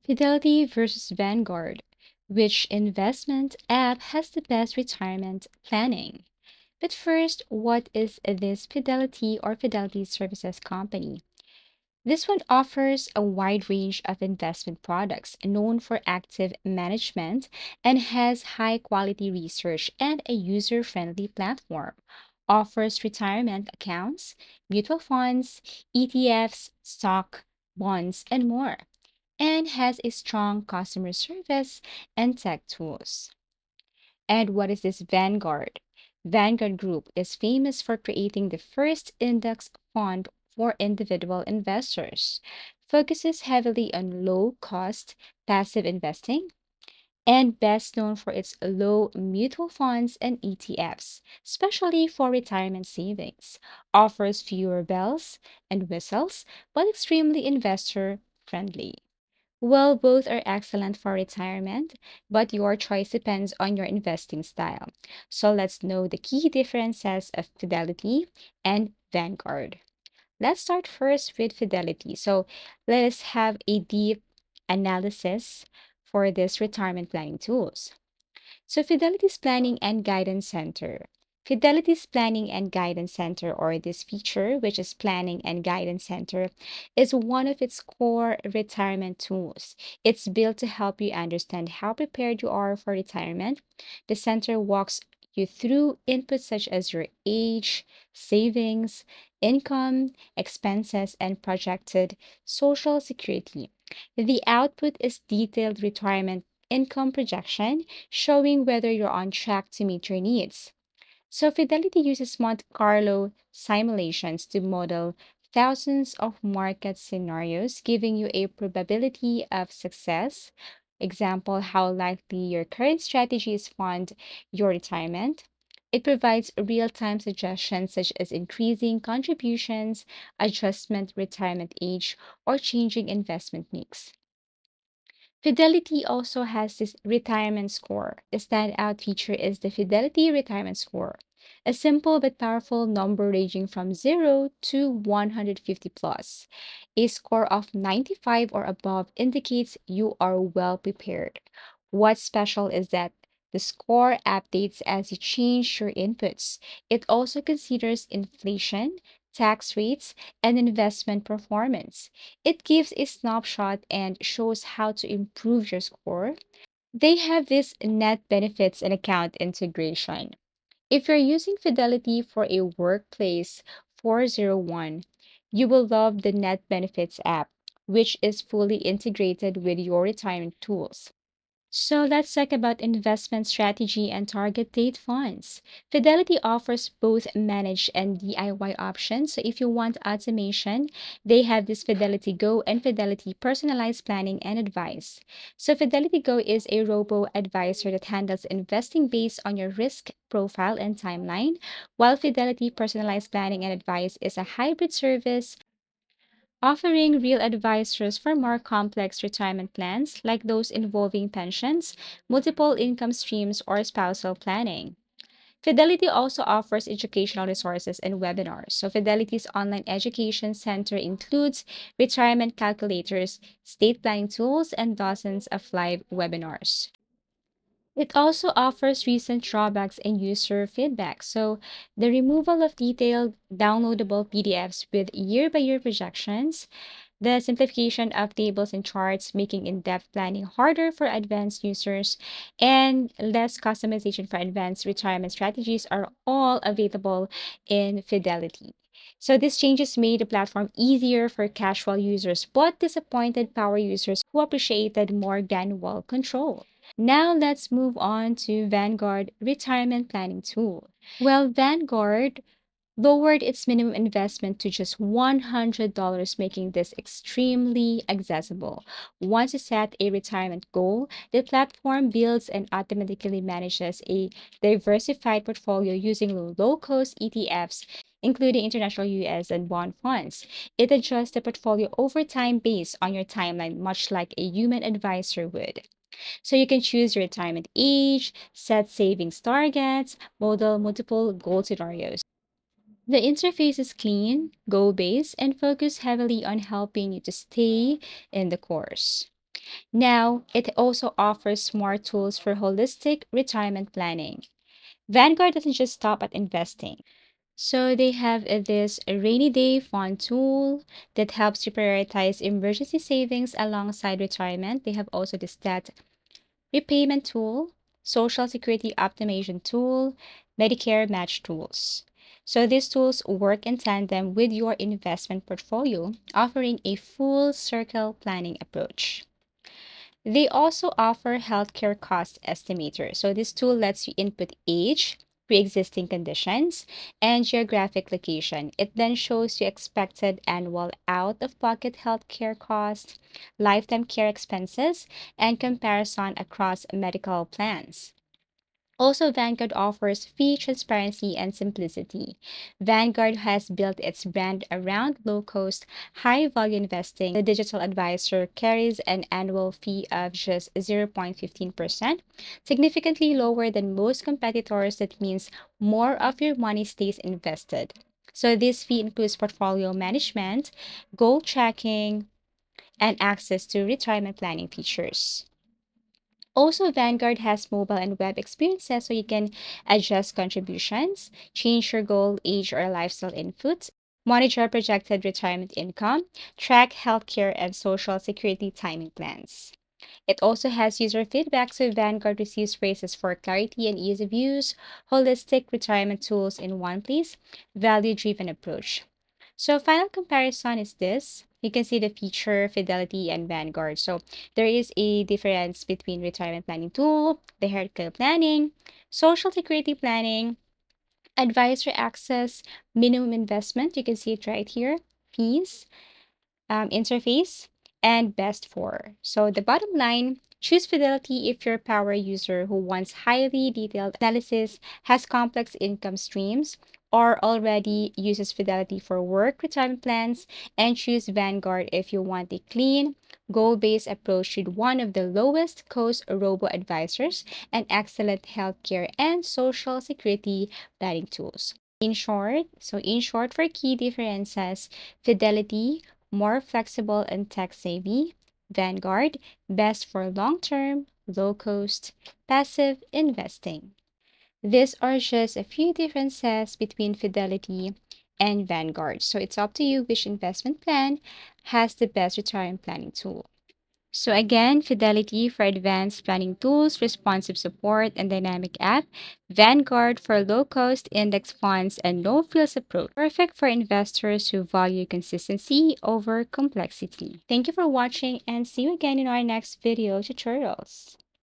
Fidelity versus Vanguard. Which investment app has the best retirement planning? But first, what is this Fidelity or Fidelity Services Company? This one offers a wide range of investment products known for active management and has high quality research and a user friendly platform. Offers retirement accounts, mutual funds, ETFs, stock, bonds, and more, and has a strong customer service and tech tools. And what is this Vanguard? Vanguard Group is famous for creating the first index fund for individual investors, focuses heavily on low cost passive investing, and best known for its low mutual funds and ETFs, especially for retirement savings, offers fewer bells and whistles, but extremely investor friendly. Well, both are excellent for retirement, but your choice depends on your investing style. So let's know the key differences of Fidelity and Vanguard. Let's start first with Fidelity. So let us have a deep analysis for this retirement planning tools. So Fidelity's Planning and Guidance Center. Fidelity's Planning and Guidance Center, or this feature, which is Planning and Guidance Center, is one of its core retirement tools. It's built to help you understand how prepared you are for retirement. The center walks you through inputs such as your age, savings, income, expenses, and projected social security. The output is detailed retirement income projection showing whether you're on track to meet your needs. So, Fidelity uses Monte Carlo simulations to model thousands of market scenarios, giving you a probability of success. Example, how likely your current strategies fund your retirement. It provides real time suggestions such as increasing contributions, adjustment retirement age, or changing investment mix. Fidelity also has this retirement score. The standout feature is the Fidelity Retirement Score, a simple but powerful number ranging from 0 to 150 plus. A score of 95 or above indicates you are well prepared. What's special is that the score updates as you change your inputs. It also considers inflation, tax rates, and investment performance. It gives a snapshot and shows how to improve your score. They have this net benefits and account integration. If you're using Fidelity for a workplace 401, you will love the Net Benefits app, which is fully integrated with your retirement tools. So let's talk about investment strategy and target date funds. Fidelity offers both managed and DIY options. So if you want automation, they have this Fidelity Go and Fidelity Personalized Planning and Advice. So Fidelity Go is a robo advisor that handles investing based on your risk profile and timeline, while Fidelity Personalized Planning and Advice is a hybrid service offering real advisors for more complex retirement plans like those involving pensions, multiple income streams, or spousal planning. Fidelity also offers educational resources and webinars. So, Fidelity's online education center includes retirement calculators, state planning tools, and dozens of live webinars. It also offers recent drawbacks and user feedback. So, the removal of detailed downloadable PDFs with year by year projections, the simplification of tables and charts, making in depth planning harder for advanced users, and less customization for advanced retirement strategies are all available in Fidelity. So, these changes made the platform easier for casual users but disappointed power users who appreciated more granular control. Now let's move on to Vanguard Retirement Planning Tool. Well, Vanguard lowered its minimum investment to just $100, making this extremely accessible. Once you set a retirement goal, the platform builds and automatically manages a diversified portfolio using low cost ETFs, including international US and bond funds. It adjusts the portfolio over time based on your timeline, much like a human advisor would. So you can choose your retirement age, set savings targets, model multiple goal scenarios. The interface is clean, goal based, and focus heavily on helping you to stay in the course. Now, it also offers smart tools for holistic retirement planning. Vanguard doesn't just stop at investing. So they have this rainy day fund tool that helps you prioritize emergency savings alongside retirement. They have also this debt repayment tool, social security optimization tool, Medicare match tools. So these tools work in tandem with your investment portfolio, offering a full circle planning approach. They also offer healthcare cost estimator. So this tool lets you input age, pre-existing conditions, and geographic location. It then shows you expected annual out-of-pocket healthcare costs, lifetime care expenses, and comparison across medical plans. Also, Vanguard offers fee transparency and simplicity. Vanguard has built its brand around low cost, high value investing. The digital advisor carries an annual fee of just 0.15%, significantly lower than most competitors. That means more of your money stays invested. So, this fee includes portfolio management, goal tracking, and access to retirement planning features. Also, Vanguard has mobile and web experiences so you can adjust contributions, change your goal, age, or lifestyle inputs, monitor projected retirement income, track healthcare and social security timing plans. It also has user feedback, so Vanguard receives praises for clarity and ease of use, holistic retirement tools in one place, value driven approach. So final comparison is this. You can see the feature, Fidelity, and Vanguard. So there is a difference between retirement planning tool, the healthcare planning, social security planning, advisor access, minimum investment. You can see it right here, fees, interface, and best for. So the bottom line, choose Fidelity if you're a power user who wants highly detailed analysis, has complex income streams, or already uses Fidelity for work retirement plans, and choose Vanguard if you want a clean, goal-based approach with one of the lowest cost robo-advisors and excellent healthcare and social security planning tools. In short, for key differences, Fidelity more flexible and tech savvy. Vanguard, best for long term, low cost, passive investing. These are just a few differences between Fidelity and Vanguard. So it's up to you which investment plan has the best retirement planning tool. So again, Fidelity for advanced planning tools, responsive support, and dynamic app. Vanguard for low-cost index funds and no-frills approach. Perfect for investors who value consistency over complexity. Thank you for watching and see you again in our next video tutorials.